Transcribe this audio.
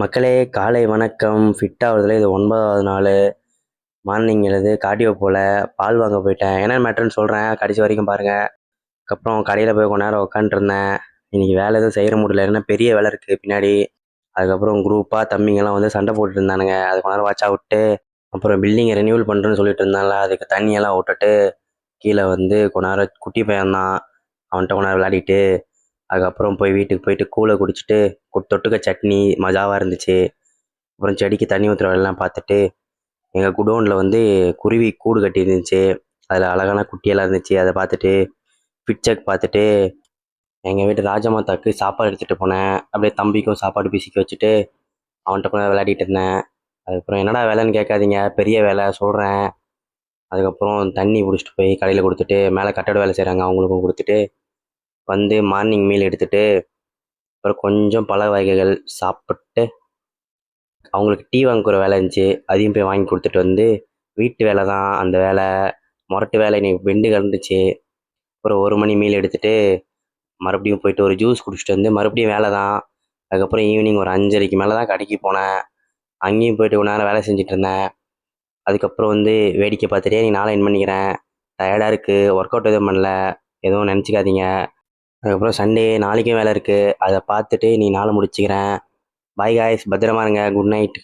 மக்களே காலை வணக்கம். ஃபிட் ஆகுறதுல இது 9வது நாள். மார்னிங் எழுது கார்டியோ போல் பால் வாங்க போயிட்டேன். என்ன மேட்டர்னு சொல்கிறேன், கடைசி வரைக்கும் பாருங்கள். அதுக்கப்புறம் கடையில் போய் கொஞ்ச நேரம் உட்காந்துருந்தேன். இன்றைக்கி வேலை எதுவும் செய்கிற முடியல, ஏன்னா பெரிய வேலை இருக்குது பின்னாடி. அதுக்கப்புறம் குரூப்பாக தம்பிங்கெல்லாம் வந்து சண்டை போட்டுட்டு இருந்தானுங்க. அது கொஞ்ச நேரம் வாட்சா விட்டு, அப்புறம் பில்டிங்கை ரெனியூவல் பண்ணுறேன்னு சொல்லிட்டு இருந்தால, அதுக்கு தண்ணியெல்லாம் விட்டுட்டு கீழே வந்து கொஞ்ச நேரம் குட்டி பையன் தான், அவன்கிட்ட கொஞ்ச நேரம் விளையாடிட்டு, அதுக்கப்புறம் போய் வீட்டுக்கு போயிட்டு கூழை குடிச்சிட்டு தொட்டுக்க சட்னி மஜாவாக இருந்துச்சு. அப்புறம் செடிக்கு தண்ணி ஊற்றுற வேலைலாம் பார்த்துட்டு, எங்கள் குடோனில் வந்து குருவி கூடு கட்டி இருந்துச்சு. அதில் அழகான குட்டியெல்லாம் இருந்துச்சு. அதை பார்த்துட்டு ஃபிட் செக் பார்த்துட்டு எங்கள் வீட்டு ராஜமாதாக்கு சாப்பாடு எடுத்துகிட்டு போனேன். அப்படியே தம்பிக்கும் சாப்பாடு பிசிக்கி வச்சுட்டு அவன்கிட்ட கூட விளையாடிட்டு இருந்தேன். அதுக்கப்புறம் என்னடா வேலைன்னு கேட்காதீங்க, பெரிய வேலை சொல்கிறேன். அதுக்கப்புறம் தண்ணி பிடிச்சிட்டு போய் கடையில் கொடுத்துட்டு, மேலே கட்டட வேலை செய்கிறாங்க அவங்களுக்கும் கொடுத்துட்டு வந்து மார்னிங் மீல் எடுத்துகிட்டு, அப்புறம் கொஞ்சம் பழ வகைகள் சாப்பிட்டு, அவங்களுக்கு டீ வாங்கிக்கிற வேலை இருந்துச்சு, அதையும் போய் வாங்கி கொடுத்துட்டு வந்து வீட்டு வேலை தான் அந்த வேலை. மொரட்டு வேலை இன்னைக்கு பெண்டு கிடந்துச்சு. அப்புறம் 1 மணி மீல் எடுத்துகிட்டு மறுபடியும் போயிட்டு ஒரு ஜூஸ் குடிச்சிட்டு வந்து மறுபடியும் வேலை தான். அதுக்கப்புறம் ஈவினிங் ஒரு 5:30க்கு மேலே தான் கடைக்கு போனேன். அங்கேயும் போயிட்டு கொஞ்ச நேரம் வேலை செஞ்சுட்டு இருந்தேன். அதுக்கப்புறம் வந்து வேடிக்கை பார்த்துட்டே நீ நாளை என் பண்ணிக்கிறேன். டயர்டாக இருக்குது, ஒர்க் அவுட் எதுவும் பண்ணல, எதுவும் நினச்சிக்காதீங்க. அதுக்கப்புறம் சண்டே நாளைக்கும் வேலை இருக்குது, அதை பார்த்துட்டு நீ நாளை முடிச்சுக்கிறேன். பாய் காய்ஸ், பத்திரமா இருங்க. Good night.